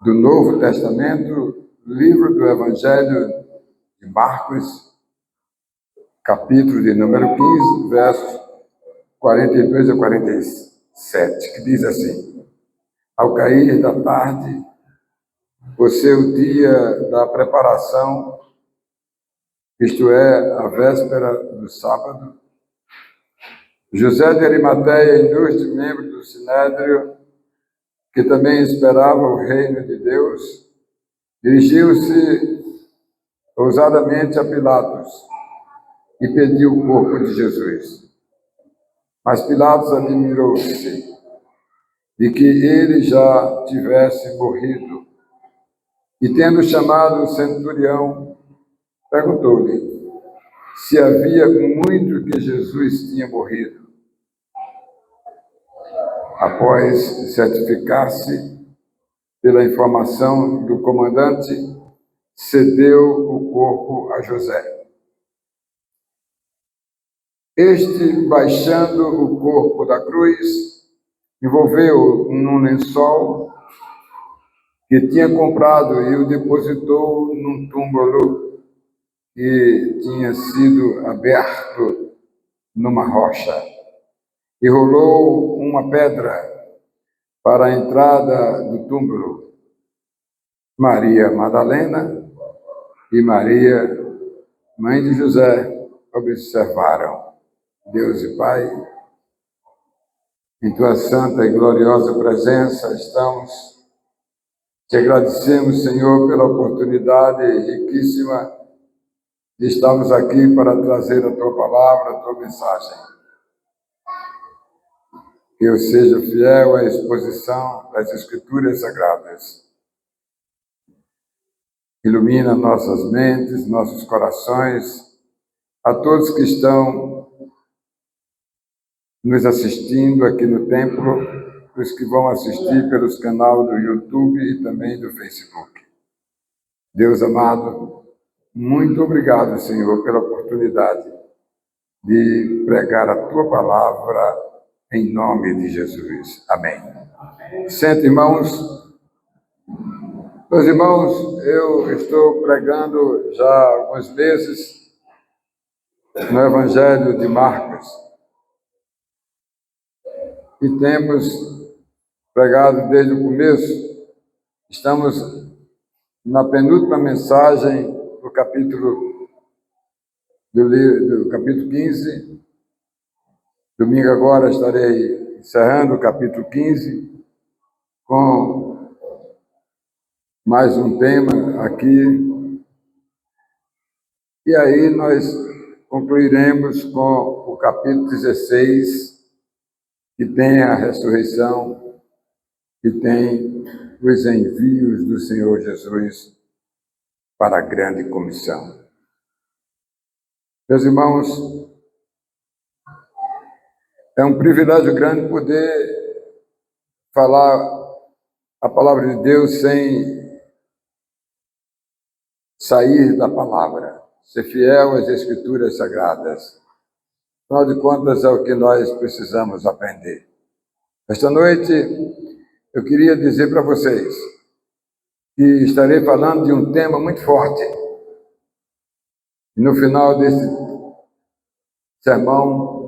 do Novo Testamento, livro do Evangelho de Marcos, capítulo de número 15, versos 42 a 47, que diz assim: Ao cair da tarde, por ser o dia da preparação, isto é, a véspera do sábado, José de Arimateia, ilustre membro do Sinédrio, que também esperava o reino de Deus, dirigiu-se ousadamente a Pilatos e pediu o corpo de Jesus. Mas Pilatos admirou-se de que ele já tivesse morrido e, tendo chamado o centurião, perguntou-lhe se havia muito que Jesus tinha morrido. Após certificar-se pela informação do comandante, cedeu o corpo a José. Este, baixando o corpo da cruz, envolveu-o num lençol que tinha comprado e o depositou num túmulo que tinha sido aberto numa rocha. E rolou uma pedra para a entrada do túmulo. Maria Madalena e Maria, mãe de José, observaram. Deus e Pai, em tua santa e gloriosa presença estamos. Te agradecemos, Senhor, pela oportunidade riquíssima de estarmos aqui para trazer a tua palavra, a tua mensagem. Que eu seja fiel à exposição das Escrituras Sagradas. Ilumina nossas mentes, nossos corações, a todos que estão nos assistindo aqui no templo, os que vão assistir pelos canais do YouTube e também do Facebook. Deus amado, muito obrigado, Senhor, pela oportunidade de pregar a tua palavra em nome de Jesus. Amém. Sente, irmãos. Meus irmãos, eu estou pregando já há alguns meses no Evangelho de Marcos e temos pregado desde o começo. Estamos na penúltima mensagem do capítulo 15. Domingo agora estarei encerrando o capítulo 15 com mais um tema aqui. E aí nós concluiremos com o capítulo 16, que tem a ressurreição, que tem os envios do Senhor Jesus para a grande comissão. Meus irmãos, é um privilégio grande poder falar a palavra de Deus sem sair da palavra, ser fiel às Escrituras Sagradas. Afinal de contas, é o que nós precisamos aprender. Esta noite, eu queria dizer para vocês que estarei falando de um tema muito forte. E no final desse sermão,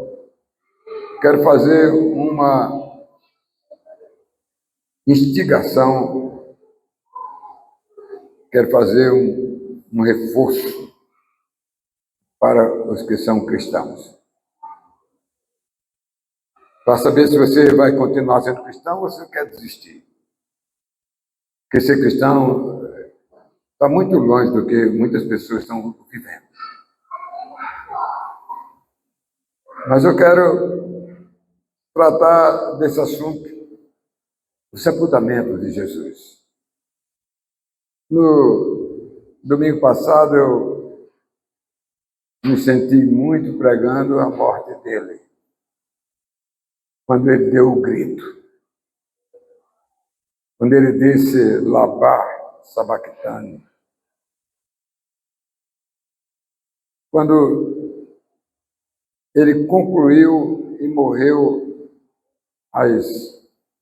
quero fazer uma instigação, quero fazer um reforço para os que são cristãos. Para saber se você vai continuar sendo cristão ou se quer desistir. Porque ser cristão está muito longe do que muitas pessoas estão vivendo. Mas eu quero tratar desse assunto, o sepultamento de Jesus. No domingo passado, eu me senti muito pregando a morte dele, quando ele deu o grito, quando ele disse Labá Sabactani, quando ele concluiu e morreu às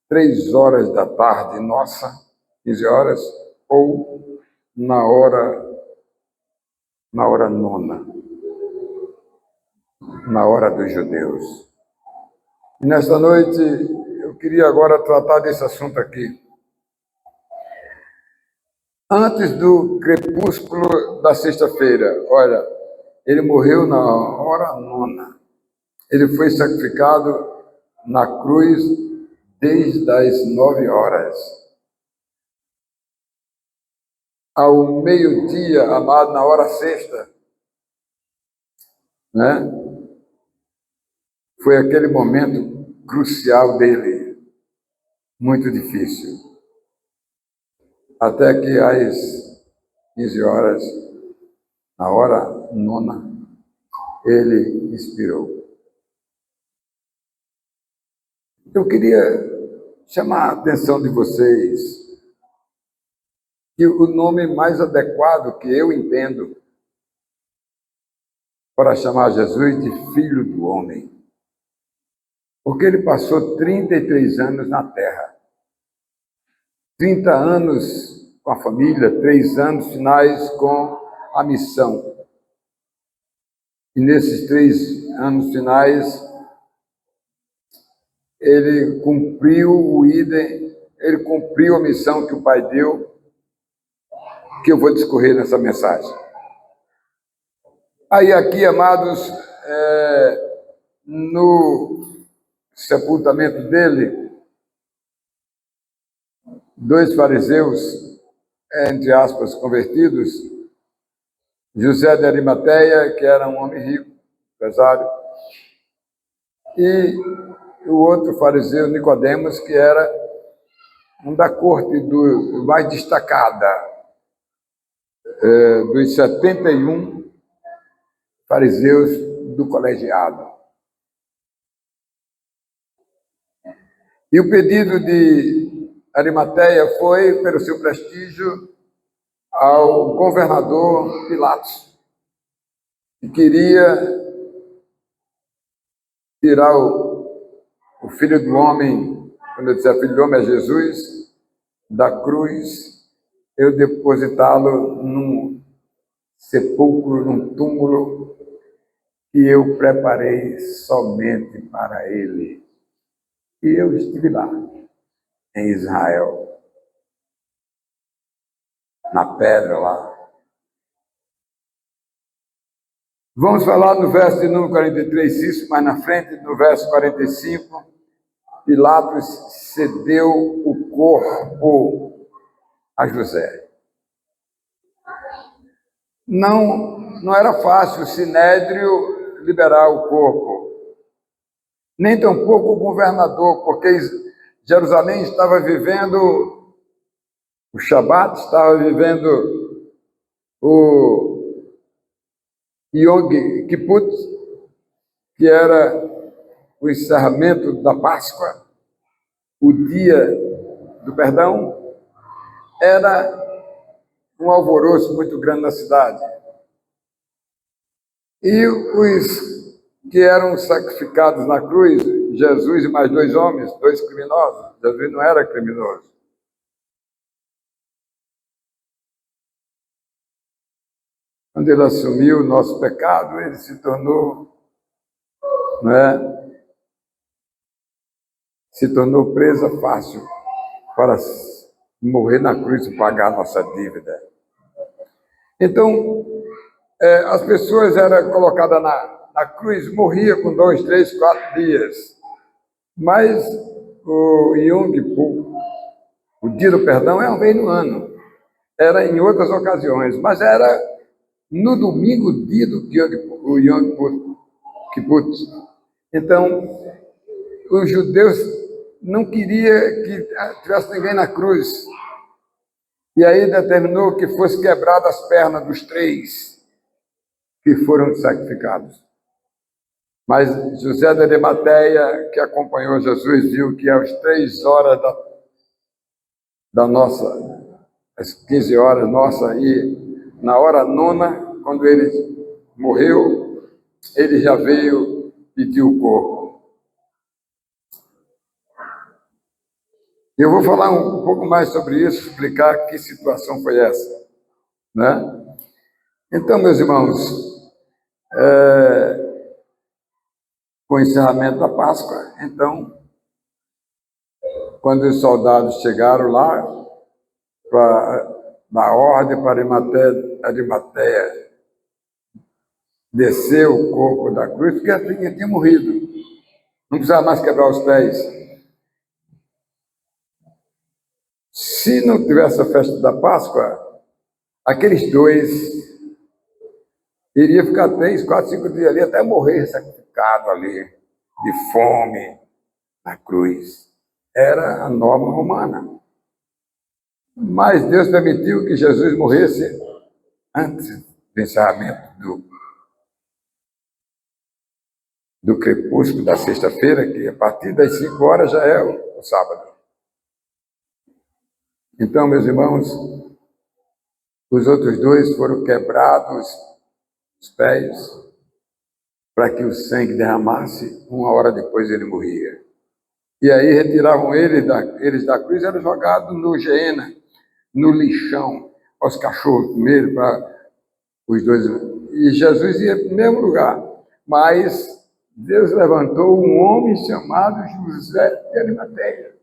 3 horas da tarde, nossa, 15 horas, ou na hora nona, na hora dos judeus. E nesta noite, eu queria agora tratar desse assunto aqui. Antes do crepúsculo da sexta-feira, olha, ele morreu na hora nona. Ele foi sacrificado na cruz desde as 9 horas. Ao meio-dia, amado, na hora sexta, né? Foi aquele momento crucial dele, muito difícil. Até que às 15 horas, na hora nona, ele expirou. Eu queria chamar a atenção de vocês que o nome mais adequado que eu entendo para chamar Jesus de Filho do Homem, porque ele passou 33 anos na Terra. 30 anos com a família, 3 anos finais com a missão. E nesses 3 anos finais, ele cumpriu o idem, ele cumpriu a missão que o Pai deu, que eu vou discorrer nessa mensagem. Aí aqui, amados, no sepultamento dele, 2 fariseus, entre aspas, convertidos, José de Arimateia, que era um homem rico, empresário, e o outro fariseu, Nicodemos, que era um da corte mais destacada, dos 71 fariseus do colegiado. E o pedido de Arimateia foi, pelo seu prestígio, ao governador Pilatos, que queria tirar o Filho do Homem, quando eu disser Filho do Homem é Jesus, da cruz, eu depositá-lo num sepulcro, num túmulo que eu preparei somente para ele. E eu estive lá, em Israel, na pedra lá. Vamos falar no verso de número 43, isso, mas na frente, no verso 45, Pilatos cedeu o corpo a José. Não era fácil o Sinédrio liberar o corpo, nem tampouco o governador, porque Jerusalém estava vivendo o Shabat, estava vivendo o Yom Kippur, que era o encerramento da Páscoa, o dia do perdão. Era um alvoroço muito grande na cidade. E os que eram sacrificados na cruz, Jesus e mais 2 homens, 2 criminosos. Jesus não era criminoso. Quando ele assumiu o nosso pecado, ele se tornou, se tornou presa fácil para morrer na cruz e pagar a nossa dívida. Então, as pessoas eram colocadas na cruz, morria com 2, 3, 4 dias. Mas o Yom Kippur, o dia do perdão, é uma vez no ano. Era em outras ocasiões, mas era no domingo, dia do Yom Kippur. Então, os judeus não queriam que tivesse ninguém na cruz. E aí determinou que fosse quebradas as pernas dos 3 que foram sacrificados. Mas José de Arimateia, que acompanhou Jesus, viu que às 3 horas da nossa, às 15 horas nossa, e na hora nona, quando ele morreu, ele já veio pedir o corpo. Eu vou falar um pouco mais sobre isso, explicar que situação foi essa, né? Então, meus irmãos, com o encerramento da Páscoa, então, quando os soldados chegaram lá, para dar ordem para Arimateia descer o corpo da cruz, porque ele tinha morrido, não precisava mais quebrar os pés. Se não tivesse a festa da Páscoa, aqueles dois iriam ficar 3, 4, 5 dias ali, até morrer sacrificado ali, de fome, na cruz. Era a norma romana. Mas Deus permitiu que Jesus morresse antes do encerramento do crepúsculo da sexta-feira, que a partir das 5 horas já é o sábado. Então, meus irmãos, os outros dois foram quebrados os pés para que o sangue derramasse, 1 hora depois ele morria. E aí retiravam eles da cruz, eram jogados no Geena, no lixão, os cachorros comeram para os dois. E Jesus ia para o mesmo lugar, mas Deus levantou um homem chamado José de Arimateia,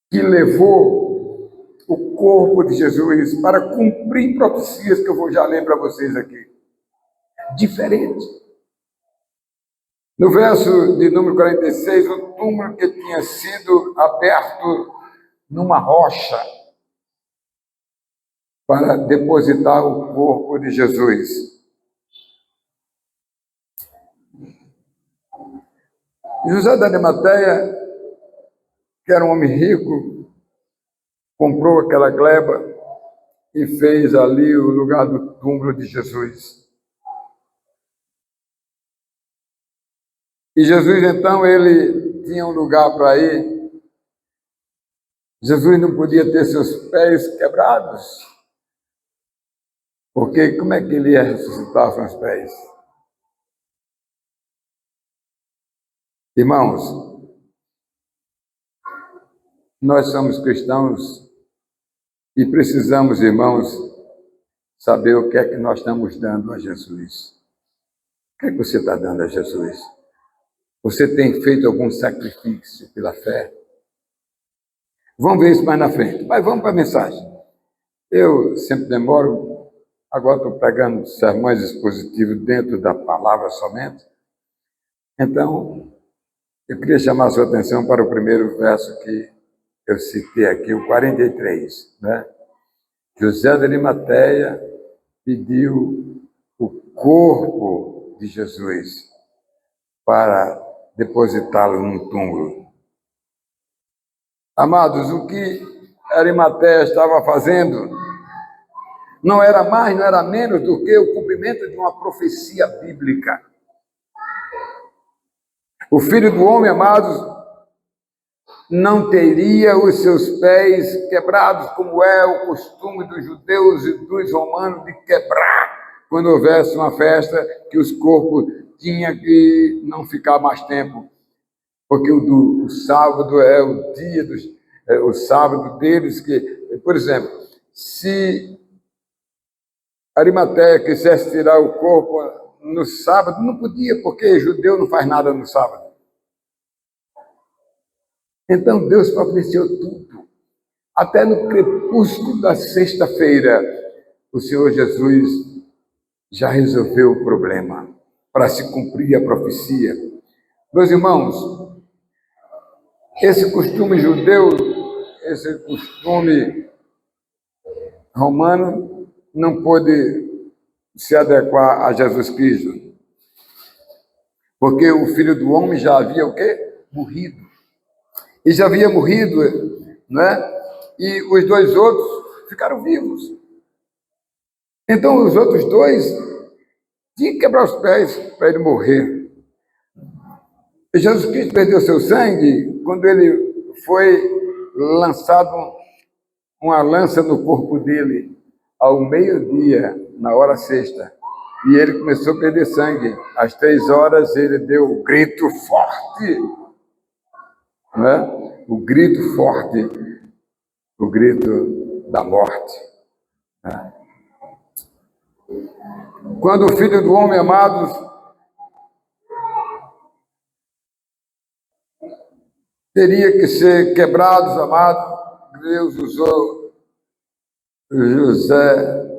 que levou o corpo de Jesus para cumprir profecias que eu vou já ler para vocês aqui. Diferente. No verso de número 46, o túmulo que tinha sido aberto numa rocha para depositar o corpo de Jesus. José de Arimateia, que era um homem rico, comprou aquela gleba e fez ali o lugar do túmulo de Jesus. E Jesus, então, ele tinha um lugar para ir. Jesus não podia ter seus pés quebrados, porque como é que ele ia ressuscitar seus pés? Irmãos, nós somos cristãos e precisamos, irmãos, saber o que é que nós estamos dando a Jesus. O que é que você está dando a Jesus? Você tem feito algum sacrifício pela fé? Vamos ver isso mais na frente, mas vamos para a mensagem. Eu sempre demoro, agora estou pegando sermões expositivos dentro da palavra somente. Então, eu queria chamar a sua atenção para o primeiro verso que eu citei aqui, o 43, né? José de Arimateia pediu o corpo de Jesus para depositá-lo num túmulo. Amados, o que Arimateia estava fazendo não era mais, não era menos do que o cumprimento de uma profecia bíblica. O Filho do Homem, amados, não teria os seus pés quebrados, como é o costume dos judeus e dos romanos de quebrar quando houvesse uma festa, que os corpos tinham que não ficar mais tempo, porque o sábado é o dia o sábado deles, que, por exemplo, se Arimateia quisesse tirar o corpo no sábado, não podia, porque judeu não faz nada no sábado. Então Deus providenciou tudo. Até no crepúsculo da sexta-feira, o Senhor Jesus já resolveu o problema para se cumprir a profecia. Meus irmãos, esse costume judeu, esse costume romano, não pôde se adequar a Jesus Cristo, porque o Filho do Homem já havia o quê? Morrido. E já havia morrido, né? E os dois outros ficaram vivos. Então os outros dois tinham que quebrar os pés para ele morrer. E Jesus Cristo perdeu seu sangue quando ele foi lançado uma lança no corpo dele ao meio-dia, na hora sexta. E ele começou a perder sangue. Às 3 horas ele deu um grito forte, né? o grito forte, o grito da morte. Quando o Filho do Homem, amados, teria que ser quebrado, amados, Deus usou José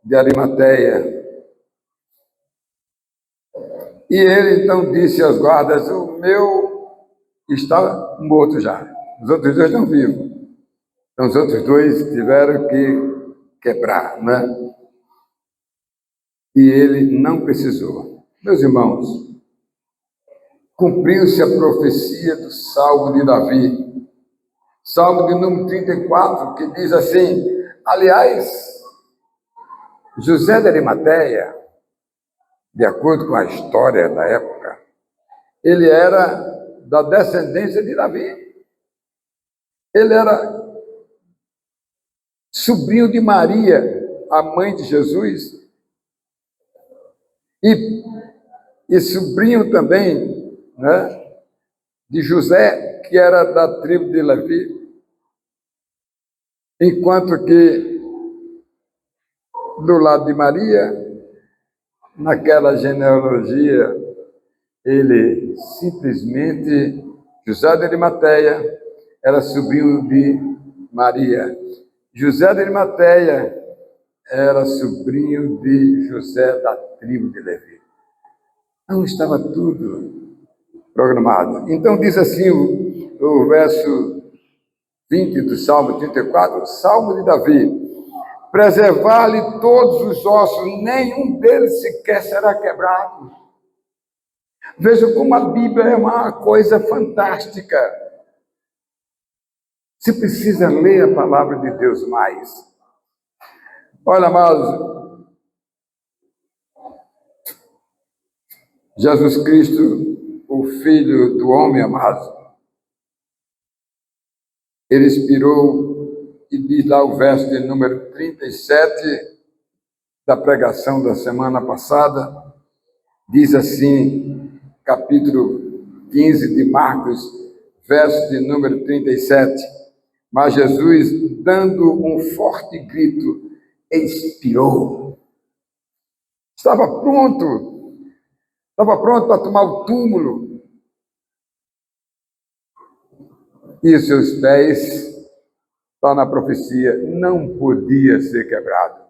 de Arimateia. E ele então disse às guardas: o meu está morto já, os outros dois estão vivos. Então os outros dois tiveram que quebrar, né? E ele não precisou. Meus irmãos, cumpriu-se a profecia do Salmo de Davi, Salmo de número 34, que diz assim, aliás, José de Arimateia, de acordo com a história da época, ele era da descendência de Davi. Ele era sobrinho de Maria, a mãe de Jesus, e sobrinho também, né, de José, que era da tribo de Levi, enquanto que do lado de Maria, naquela genealogia, ele simplesmente, José de Arimateia, era sobrinho de Maria. José de Arimateia era sobrinho de José da tribo de Levi. Não estava tudo programado. Então diz assim o verso 20 do Salmo 34, Salmo de Davi: preservar-lhe todos os ossos, nenhum deles sequer será quebrado. Veja como a Bíblia é uma coisa fantástica. Você precisa ler a palavra de Deus mais. Olha, amados, Jesus Cristo, o Filho do homem amado, ele expirou, e diz lá o verso de número 37 da pregação da semana passada, diz assim, capítulo 15 de Marcos, verso de número 37, mas Jesus, dando um forte grito, expirou. Estava pronto para tomar o túmulo. E os seus pés, está na profecia, não podia ser quebrado.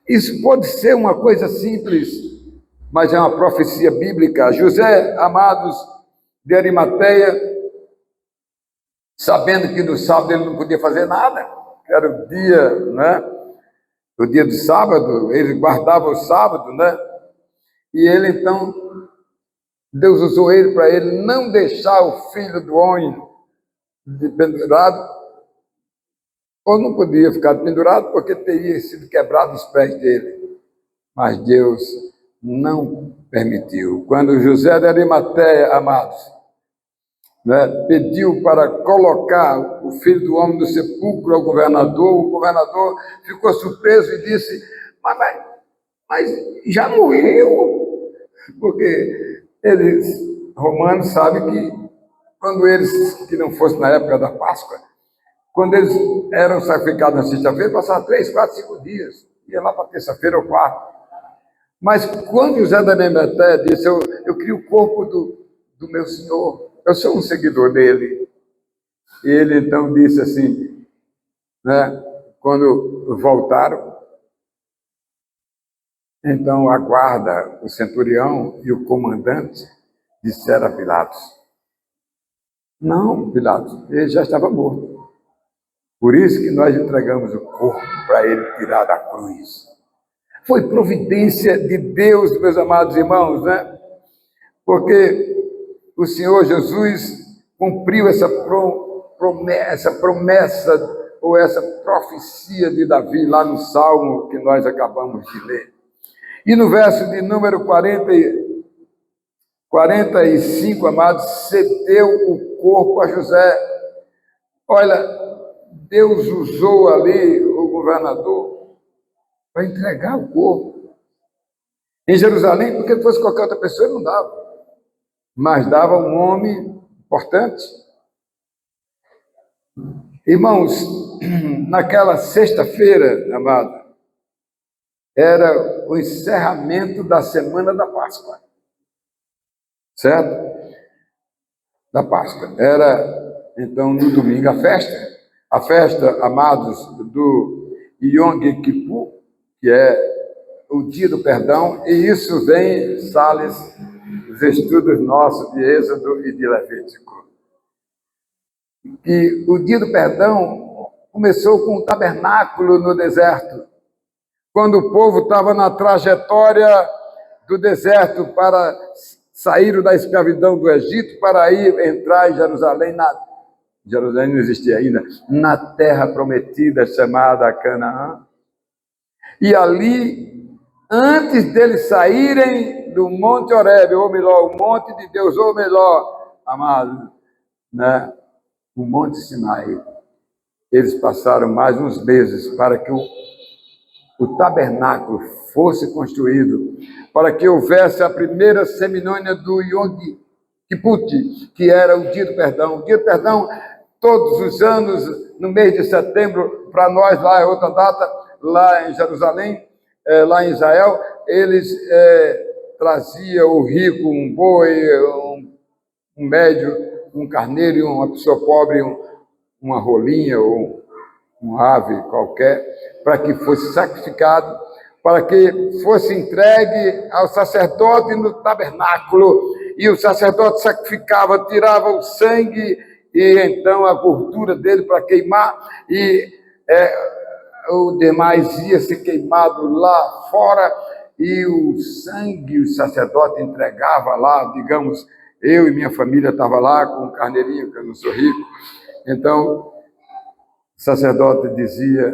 Isso pode ser uma coisa simples, mas é uma profecia bíblica. José, amados, de Arimateia, sabendo que no sábado ele não podia fazer nada, que era o dia, né? O dia do sábado, ele guardava o sábado, né? E ele então, Deus usou ele para ele não deixar o filho do homem pendurado, ou não podia ficar pendurado porque teria sido quebrado os pés dele. Mas Deus não permitiu. Quando José de Arimateia, amados, né, pediu para colocar o filho do homem no sepulcro ao governador, o governador ficou surpreso e disse, mas já morreu, porque eles, romanos, sabem que quando eles, que não fosse na época da Páscoa, quando eles eram sacrificados na sexta-feira, passavam 3, 4, 5 dias, ia lá para terça-feira ou quarta. Mas quando José da Arimateia disse, eu queria o corpo do meu senhor, eu sou um seguidor dele. E ele então disse assim, né, quando voltaram, então a guarda, o centurião e o comandante disseram a Pilatos, não, Pilatos, ele já estava morto. Por isso que nós entregamos o corpo para ele tirar da cruz. Foi providência de Deus, meus amados irmãos, né? Porque o Senhor Jesus cumpriu essa promessa ou essa profecia de Davi lá no Salmo que nós acabamos de ler. E no verso de número 45, amados, cedeu o corpo a José. Olha, Deus usou ali o governador para entregar o corpo. Em Jerusalém, porque se fosse qualquer outra pessoa, ele não dava. Mas dava um homem importante. Irmãos, naquela sexta-feira, amado, era o encerramento da semana da Páscoa, certo? Da Páscoa. Era, então, no domingo a festa, amados, do Yom Kippur, que é o dia do perdão, e isso vem, Salles, dos estudos nossos de Êxodo e de Levítico. E o dia do perdão começou com o tabernáculo no deserto, quando o povo estava na trajetória do deserto para sair da escravidão do Egito, para ir entrar em Jerusalém, Jerusalém não existia ainda, na terra prometida chamada Canaã. E ali, antes deles saírem do Monte Horebe, ou melhor, o Monte de Deus, ou melhor, amado, né, o Monte Sinai, eles passaram mais uns meses para que o tabernáculo fosse construído, para que houvesse a primeira cerimônia do Yom Kippur, que era o dia do perdão. O dia do perdão, todos os anos, no mês de setembro, para nós lá é outra data, lá em Jerusalém, lá em Israel, eles traziam o rico, um boi, um médio, um carneiro, e uma pessoa pobre, uma rolinha ou uma ave qualquer, para que fosse sacrificado, para que fosse entregue ao sacerdote no tabernáculo, e o sacerdote sacrificava, tirava o sangue e então a gordura dele para queimar, e o demais ia ser queimado lá fora, e o sangue o sacerdote entregava lá, digamos, eu e minha família estava lá com um carneirinho, que eu não sou rico, então o sacerdote dizia,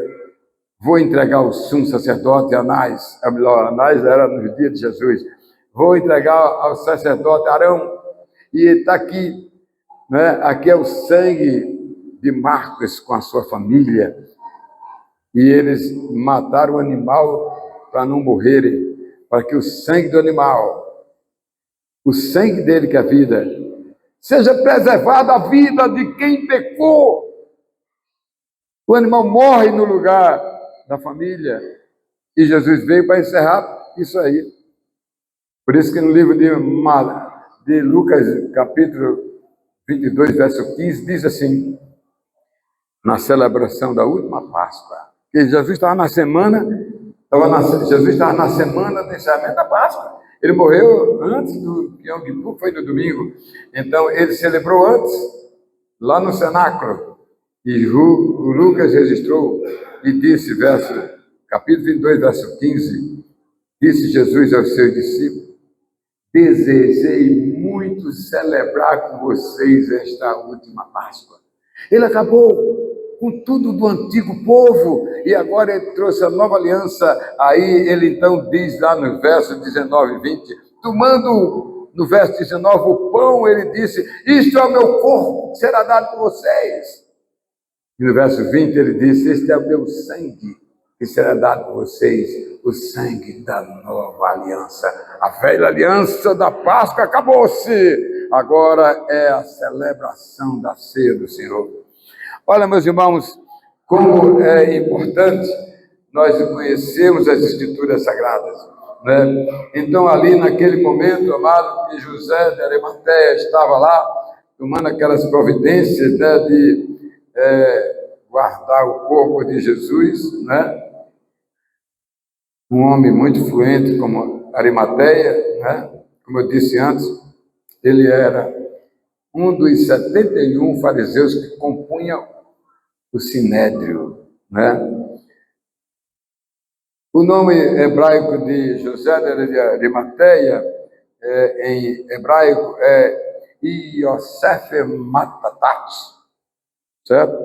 vou entregar o sumo sacerdote Anás, Anás era no dia de Jesus, vou entregar ao sacerdote Arão, e está aqui, né? Aqui é o sangue de Marcos com a sua família, e eles mataram o animal para não morrerem, para que o sangue do animal, o sangue dele que é a vida, seja preservada a vida de quem pecou. O animal morre no lugar da família, e Jesus veio para encerrar isso aí. Por isso que no livro de Lucas, capítulo 22, verso 15, diz assim, na celebração da última Páscoa, que Jesus estava na semana, Jesus estava na semana do encerramento da Páscoa. Ele morreu antes do Yom Kippur, foi no domingo. Então, ele celebrou antes, lá no cenáculo. E o Lucas registrou e disse, capítulo 22, verso 15, disse Jesus aos seus discípulos, desejei muito celebrar com vocês esta última Páscoa. Ele acabou com tudo do antigo povo, e agora ele trouxe a nova aliança. Aí ele então diz lá no verso 19 e 20, tomando no verso 19 o pão, ele disse, isto é o meu corpo, que será dado por vocês. E no verso 20 ele disse, este é o meu sangue, que será dado por vocês, o sangue da nova aliança. A velha aliança da Páscoa acabou-se, agora é a celebração da ceia do Senhor. Olha, meus irmãos, como é importante nós conhecermos as Escrituras Sagradas, né? Então, ali naquele momento, amado, que José de Arimateia estava lá, tomando aquelas providências, né, de guardar o corpo de Jesus, né? Um homem muito fluente como Arimateia, né? Como eu disse antes, ele era um dos 71 fariseus que compunham o Sinédrio, né? O nome hebraico de José de Arimateia, em hebraico, é Yosef Matatat, certo?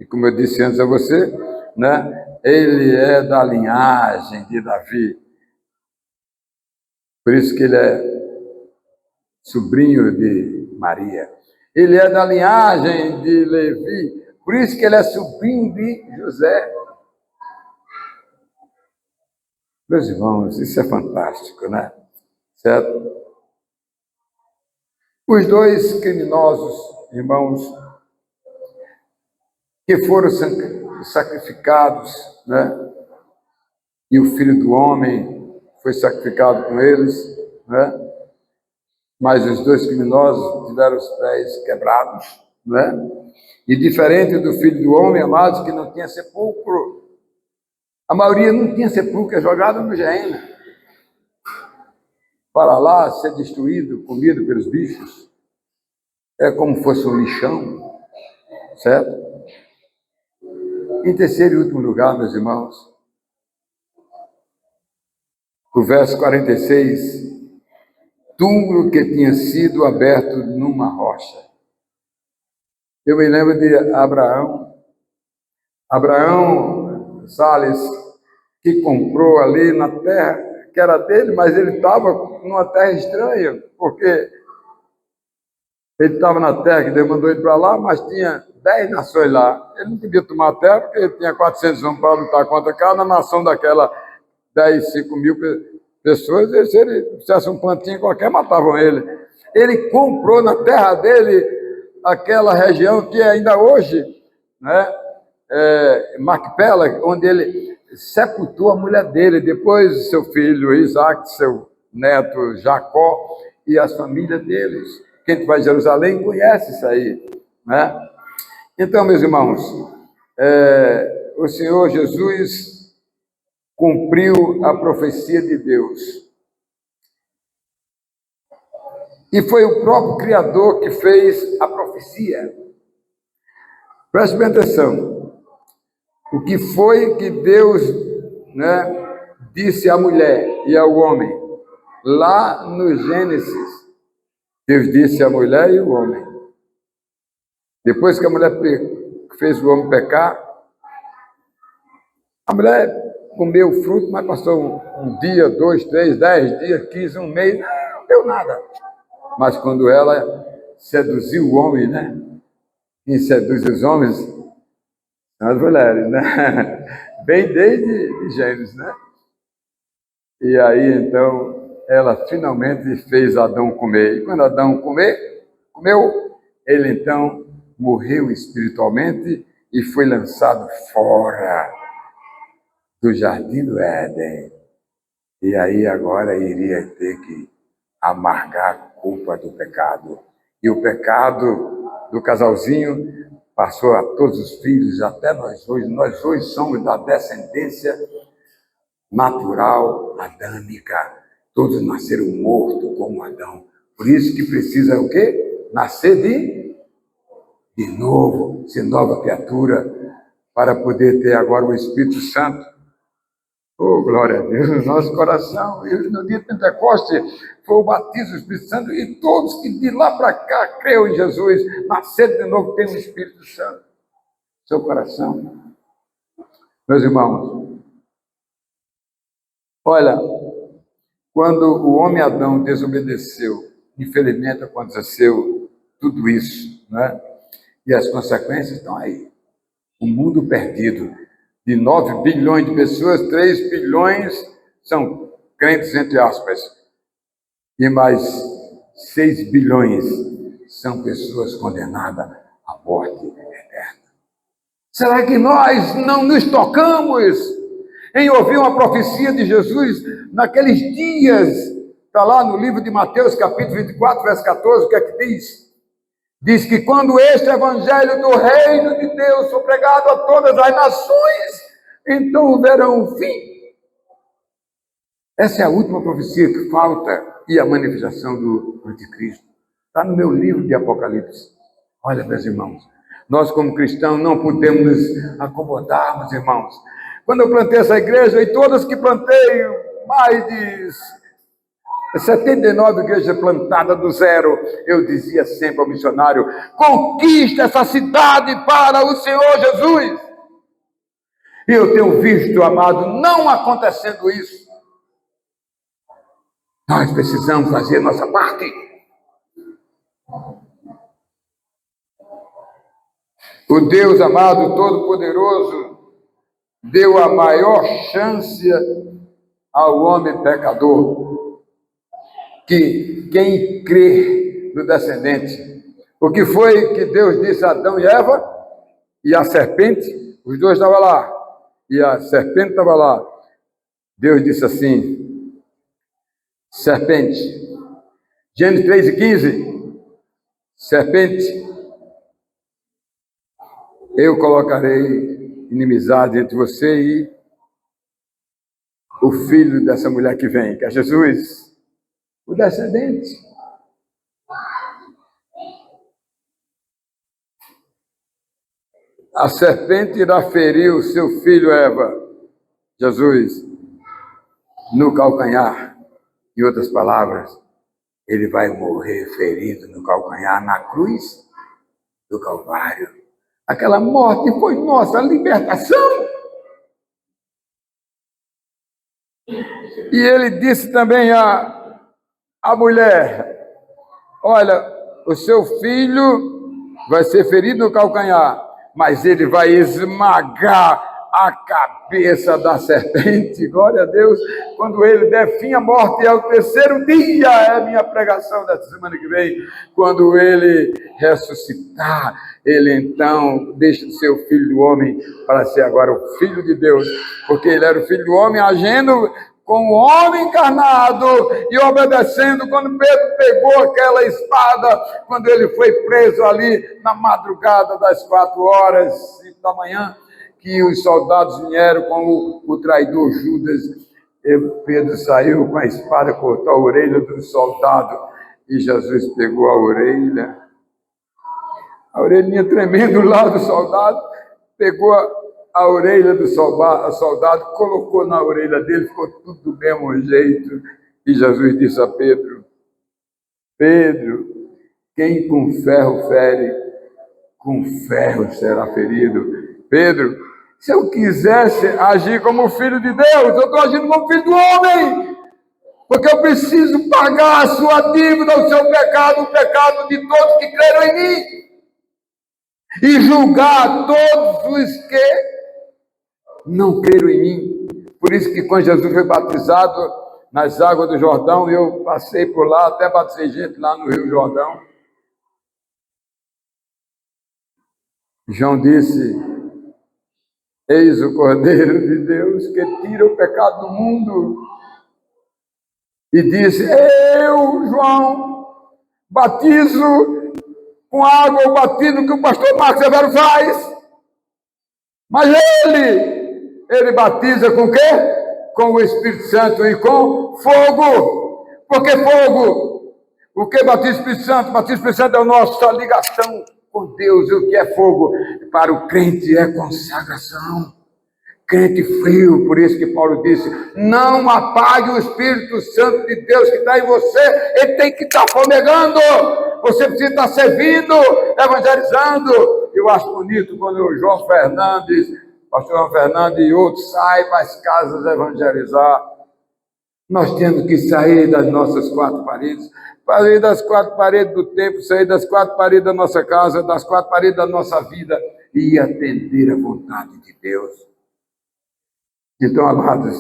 E como eu disse antes a você, né? Ele é da linhagem de Davi. Por isso que ele é sobrinho de Maria. Ele é da linhagem de Levi. Por isso que ele é sobrinho de José. Meus irmãos, isso é fantástico, né? Certo? Os dois criminosos, irmãos, que foram sacrificados, né? E o Filho do Homem foi sacrificado com eles, né? Mas os dois criminosos tiveram os pés quebrados, né? E diferente do Filho do Homem, amados, que não tinha sepulcro, a maioria não tinha sepulcro, é jogado no Gehenna, para lá ser destruído, comido pelos bichos. É como fosse um lixão, certo? Em terceiro e último lugar, meus irmãos, o verso 46, túmulo que tinha sido aberto numa rocha. Eu me lembro de Abraão Sales, que comprou ali na terra que era dele, mas ele estava numa terra estranha, porque ele estava na terra que Deus mandou ele para lá, mas tinha 10 nações lá. Ele não podia tomar a terra, porque ele tinha 400 homens para lutar contra cada nação daquela 10, 5 mil pessoas. E se ele fizesse um plantinho qualquer, matavam ele. Ele comprou na terra dele aquela região que ainda hoje, né, Macpela, onde ele sepultou a mulher dele, depois seu filho Isaac, seu neto Jacó e as famílias deles. Quem vai a Jerusalém conhece isso aí, né? Então, meus irmãos, o Senhor Jesus cumpriu a profecia de Deus. E foi o próprio Criador que fez a profecia. Preste bem atenção. O que foi que Deus, né, disse à mulher e ao homem? Lá no Gênesis, Deus disse à mulher e ao homem. Depois que a mulher fez o homem pecar, a mulher comeu o fruto, mas passou um dia, 2, 3, 10 dias, 15, um mês, não deu nada. Mas quando ela seduziu o homem, né? Quem seduz os homens são as mulheres, né? Bem desde Gênesis, né? E aí, então, ela finalmente fez Adão comer. E quando Adão comeu, ele então morreu espiritualmente e foi lançado fora do jardim do Éden. E aí agora iria ter que amargar a culpa do pecado. E o pecado do casalzinho passou a todos os filhos, até nós hoje. Nós hoje somos da descendência natural adâmica. Todos nasceram mortos como Adão. Por isso que precisa o quê? Nascer de novo, ser nova criatura, para poder ter agora o Espírito Santo. Oh, glória a Deus, no nosso coração. E no dia de Pentecostes foi o batismo do Espírito Santo, e todos que de lá para cá creram em Jesus, nasceram de novo, tem o Espírito Santo no seu coração. Meus irmãos, olha, quando o homem Adão desobedeceu, infelizmente aconteceu tudo isso, né? E as consequências estão aí. O mundo perdido. De 9 bilhões de pessoas, 3 bilhões são crentes, entre aspas. E mais 6 bilhões são pessoas condenadas à morte eterna. Será que nós não nos tocamos em ouvir uma profecia de Jesus naqueles dias? Está lá no livro de Mateus, capítulo 24, verso 14, o que é que diz? Diz que quando este evangelho do reino de Deus for pregado a todas as nações, então verão o fim. Essa é a última profecia que falta, e a manifestação do anticristo. Está no meu livro de Apocalipse. Olha, meus irmãos, nós como cristãos não podemos nos acomodar, meus irmãos. Quando eu plantei essa igreja, e todas que plantei, mais de 79 igrejas plantadas do zero, eu dizia sempre ao missionário: conquista essa cidade para o Senhor Jesus. E eu tenho visto, amado, não acontecendo isso. Nós precisamos fazer a nossa parte. O Deus amado, todo-poderoso, deu a maior chance ao homem pecador, que quem crê no descendente. O que foi que Deus disse a Adão e Eva? e a serpente, os dois estavam lá, e a serpente estava lá. Deus disse assim, serpente, Gênesis 3:15, serpente, eu colocarei inimizade entre você e o filho dessa mulher que vem, que é Jesus, o descendente. A serpente irá ferir o seu filho Eva, Jesus, no calcanhar. Em outras palavras, ele vai morrer ferido no calcanhar, na cruz do Calvário. Aquela morte foi nossa libertação. E ele disse também à mulher, olha, o seu filho vai ser ferido no calcanhar, mas ele vai esmagar a cabeça da serpente. Glória a Deus. Quando ele der fim à morte, é o terceiro dia, é a minha pregação dessa semana que vem. Quando ele ressuscitar, ele então deixa de ser o filho do homem para ser agora o filho de Deus, porque ele era o filho do homem agindo com o homem encarnado e obedecendo. Quando Pedro pegou aquela espada, quando ele foi preso ali na madrugada das 4h, 5 da manhã, que os soldados vieram com o traidor Judas, Pedro saiu com a espada, cortou a orelha do soldado, e Jesus pegou a orelhinha tremendo lá do soldado, pegou a orelha do soldado, colocou na orelha dele, ficou tudo do mesmo jeito. E Jesus disse a Pedro, Pedro, quem com ferro fere, com ferro será ferido. Pedro, se eu quisesse agir como filho de Deus, eu estou agindo como filho do homem, porque eu preciso pagar a sua dívida, o seu pecado, o pecado de todos que creram em mim, e julgar todos os que não creram em mim. Por isso que quando Jesus foi batizado nas águas do Jordão, eu passei por lá, até batizei gente lá no Rio Jordão. João disse, eis o Cordeiro de Deus que tira o pecado do mundo. E disse, eu, João, batizo com água, o batismo que o pastor Marcos Severo faz. Mas ele batiza com o quê? Com o Espírito Santo e com fogo. Por que fogo? O que batiza o Espírito Santo? O batismo do Espírito Santo é a nossa ligação com Deus. E o que é fogo? Para o crente é consagração. Crente frio, por isso que Paulo disse, não apague o Espírito Santo de Deus que está em você, ele tem que estar fomegando, você precisa estar servindo, evangelizando. Eu acho bonito quando o João Fernandes, pastor João Fernandes e outros saem para as casas evangelizar. Nós temos que sair das nossas quatro paredes, sair das quatro paredes do templo, sair das quatro paredes da nossa casa, das quatro paredes da nossa vida e atender a vontade de Deus. Então, amados,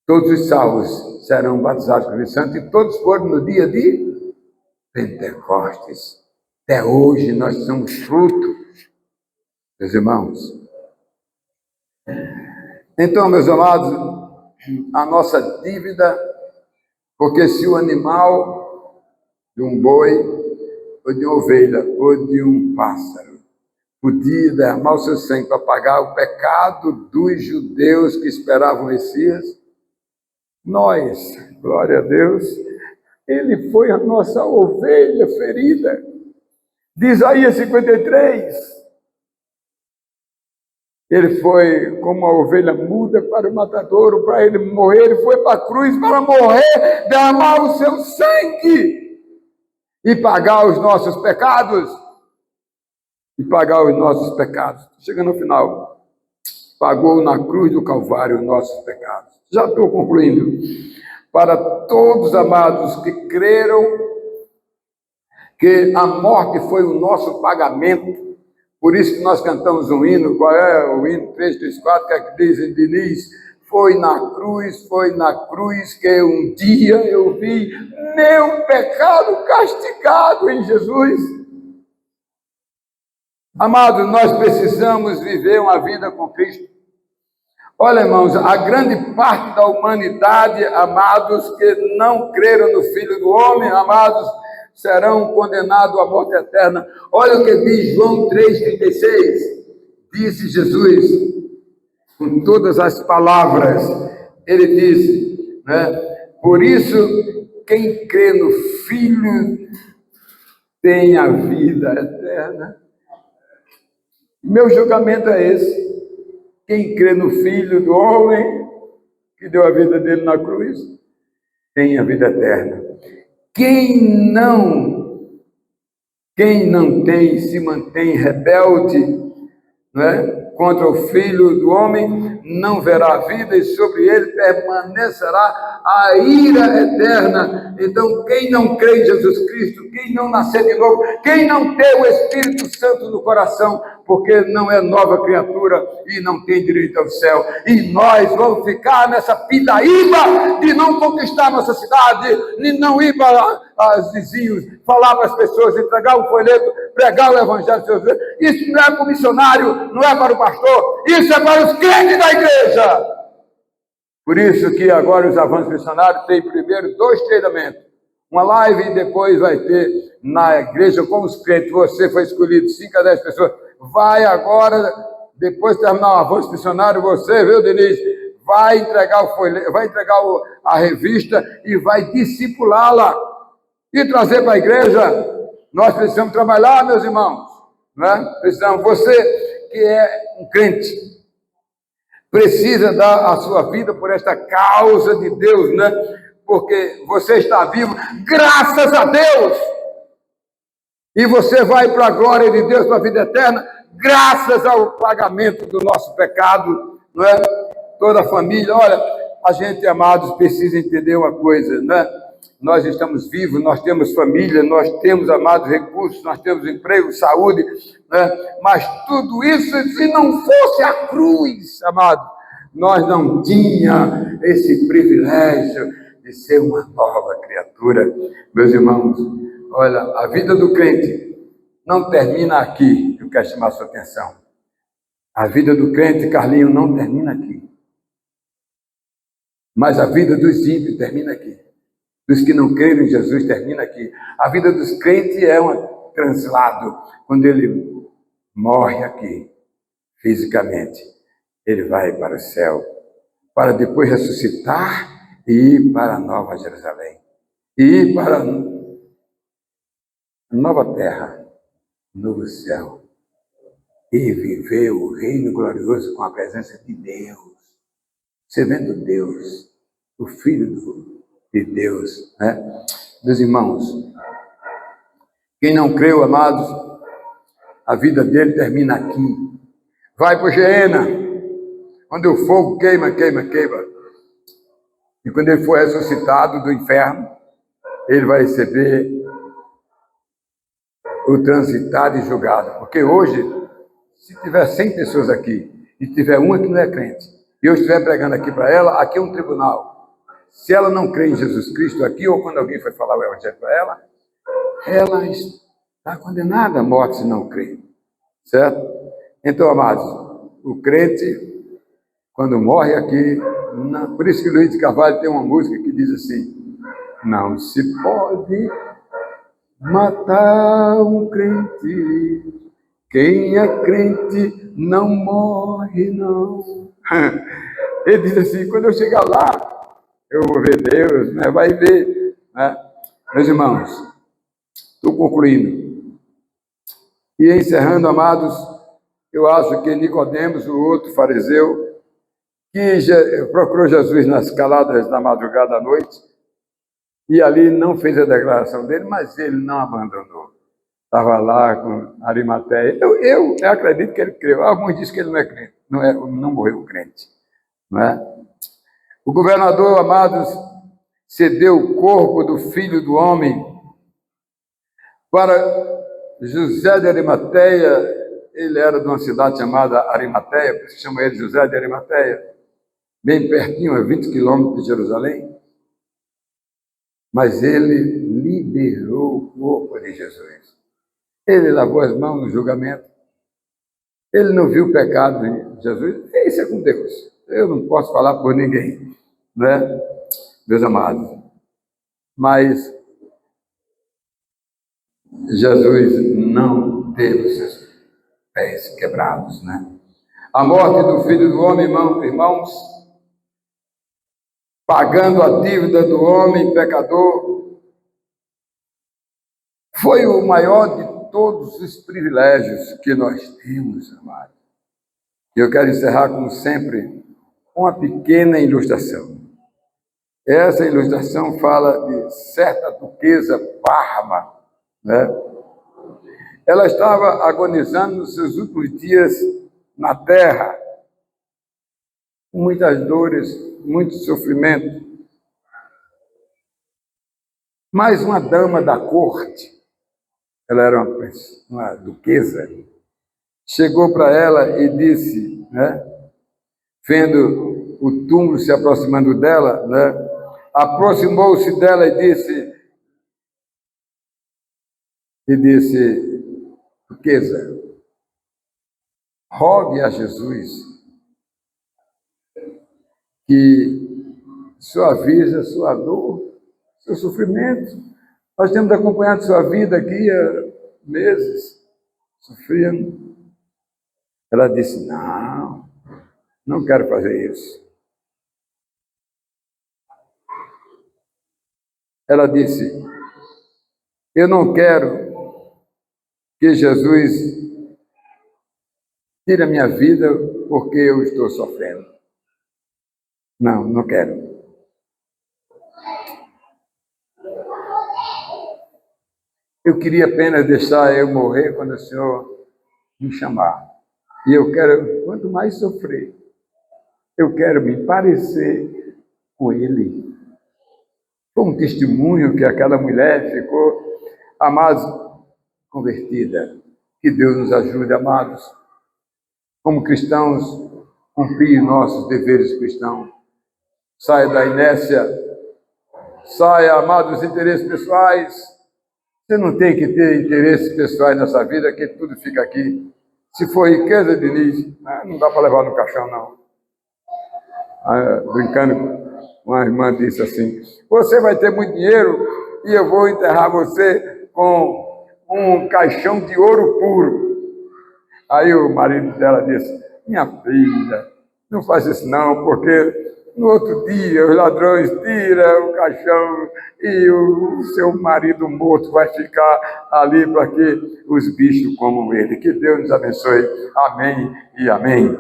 todos os salvos serão batizados com o Espírito Santo e todos foram no dia de Pentecostes. Até hoje nós somos fruto, meus irmãos. Então, meus amados, a nossa dívida, porque se o animal de um boi, ou de uma ovelha, ou de um pássaro, podia derramar o seu sangue para pagar o pecado dos judeus que esperavam o Messias, nós, glória a Deus, ele foi a nossa ovelha ferida. De Isaías 53, ele foi como uma ovelha muda para o matadouro, para ele morrer, ele foi para a cruz para morrer, derramar o seu sangue e pagar os nossos pecados. E pagar os nossos pecados. Chega no final. Pagou na cruz do Calvário os nossos pecados. Já estou concluindo. Para todos, amados, que creram que a morte foi o nosso pagamento. Por isso que nós cantamos um hino. Qual é o hino 334? Que é que diz em Diniz? Foi na cruz que um dia eu vi meu pecado castigado em Jesus. Amados, nós precisamos viver uma vida com Cristo. Olha, irmãos, a grande parte da humanidade, amados, que não creram no Filho do Homem, amados, serão condenados à morte eterna. Olha o que diz João 3,36. Disse Jesus, com todas as palavras, ele disse, né? Por isso, quem crê no Filho tem a vida eterna. Meu julgamento é esse. Quem crê no Filho do Homem, que deu a vida dele na cruz, tem a vida eterna. Quem não tem, se mantém rebelde, né, contra o Filho do Homem, não verá a vida e sobre ele permanecerá a ira eterna. Então, quem não crê em Jesus Cristo, quem não nascer de novo, quem não tem o Espírito Santo no coração, porque não é nova criatura e não tem direito ao céu. E nós vamos ficar nessa pindaíba de não conquistar nossa cidade, de não ir para os vizinhos, falar para as pessoas, entregar um folheto, pregar o evangelho. Isso não é para o missionário, não é para o pastor, isso é para os crentes da igreja. Por isso que agora os avanços missionários têm primeiro 2 treinamentos. Uma live e depois vai ter na igreja com os crentes. Você foi escolhido 5 a 10 pessoas. Vai agora, depois de terminar o avanço missionário, você, viu, Denise? Vai entregar o folheto, vai entregar a revista e vai discipulá-la e trazer para a igreja. Nós precisamos trabalhar, meus irmãos, né? Precisamos. Você que é um crente, precisa dar a sua vida por esta causa de Deus, né? Porque você está vivo, graças a Deus. E você vai para a glória de Deus, para a vida eterna, graças ao pagamento do nosso pecado, não é? Toda a família, olha, a gente, amados, precisa entender uma coisa, né? Nós estamos vivos, nós temos família, nós temos, amados, recursos, nós temos emprego, saúde, né? Mas tudo isso, se não fosse a cruz, amado, nós não tínhamos esse privilégio de ser uma nova criatura. Meus irmãos, olha, a vida do crente não termina aqui. Eu quero chamar a sua atenção. A vida do crente, Carlinho, não termina aqui. Mas a vida dos ímpios termina aqui. Dos que não creram em Jesus termina aqui. A vida dos crentes é um translado. Quando ele morre aqui, fisicamente, ele vai para o céu, para depois ressuscitar e ir para a Nova Jerusalém. E ir para a nova terra, novo céu. E viver o reino glorioso com a presença de Deus. Você vendo Deus, o Filho de Deus, né? Meus irmãos, quem não creu, amados, a vida dele termina aqui. Vai para o Geena, onde o fogo queima, queima, queima. E quando ele for ressuscitado do inferno, ele vai receber o transitado e julgado. Porque hoje, se tiver 100 pessoas aqui, e tiver uma que não é crente, e eu estiver pregando aqui para ela, aqui é um tribunal. Se ela não crê em Jesus Cristo aqui, ou quando alguém foi falar o evangelho para ela está condenada à morte se não crê. Certo? Então, amados, o crente, quando morre aqui, não, por isso que Luiz de Carvalho tem uma música que diz assim: não se pode matar um crente, quem é crente não morre, não. Ele diz assim: quando eu chegar lá, eu vou ver Deus, né? Vai ver, né? Meus irmãos, estou concluindo. E encerrando, amados, eu acho que Nicodemos, o outro fariseu, que procurou Jesus nas caladas da madrugada à noite, e ali não fez a declaração dele, mas ele não abandonou. Estava lá com Arimateia. Eu acredito que ele creu. Alguns dizem que ele não é crente, não morreu crente. Não é? O governador, amados, cedeu o corpo do Filho do Homem para José de Arimateia. Ele era de uma cidade chamada Arimateia, por isso se chama ele José de Arimateia, bem pertinho, a 20 quilômetros de Jerusalém. Mas ele liberou o corpo de Jesus. Ele lavou as mãos no julgamento, Ele não viu o pecado em Jesus. Isso é com Deus. Eu não posso falar por ninguém, né, meus amados? Mas Jesus não teve os seus pés quebrados, né? A morte do Filho do Homem, irmãos, pagando a dívida do homem pecador, foi o maior de todos os privilégios que nós temos, amados. E eu quero encerrar, como sempre, uma pequena ilustração. Essa ilustração fala de certa duquesa Parma, né? Ela estava agonizando nos seus últimos dias na terra, com muitas dores, muito sofrimento. Mas uma dama da corte, ela era uma duquesa, chegou para ela e disse, né, vendo o túmulo se aproximando dela, né, aproximou-se dela e disse, duquesa, rogue a Jesus que suavize sua dor, seu sofrimento. Nós temos acompanhado sua vida aqui há meses, sofrendo. Ela disse, não quero fazer isso. Ela disse, eu não quero que Jesus tire a minha vida porque eu estou sofrendo. Não quero. Eu queria apenas deixar eu morrer quando o Senhor me chamar. E eu quero, quanto mais sofrer, eu quero me parecer com Ele. Foi um testemunho que aquela mulher ficou, amados, convertida. Que Deus nos ajude, amados, como cristãos, cumprir nossos deveres cristãos. Saia da inércia, saia, amados, dos interesses pessoais. Você não tem que ter interesses pessoais nessa vida, que tudo fica aqui. Se for riqueza, Denise, não dá para levar no caixão, não. Brincando, uma irmã disse assim, você vai ter muito dinheiro e eu vou enterrar você com um caixão de ouro puro. Aí o marido dela disse, minha filha, não faz isso não, porque no outro dia os ladrões tiram o caixão e o seu marido morto vai ficar ali para que os bichos comam ele. Que Deus nos abençoe. Amém e amém.